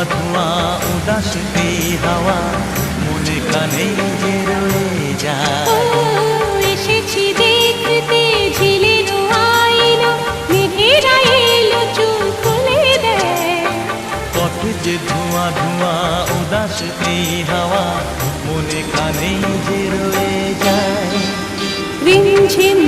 ধোঁয়া উদাস এই হাওয়া মনে কানে যে রয়ে যায়। এসেছি দেখতে ঝিলের আইনা, মেঘেরা এলো চুল খুলে দেয়। পথে যে ধোঁয়া ধোঁয়া উদাস এই হাওয়া মনে কানে যে রয়ে যায়। রিমঝিম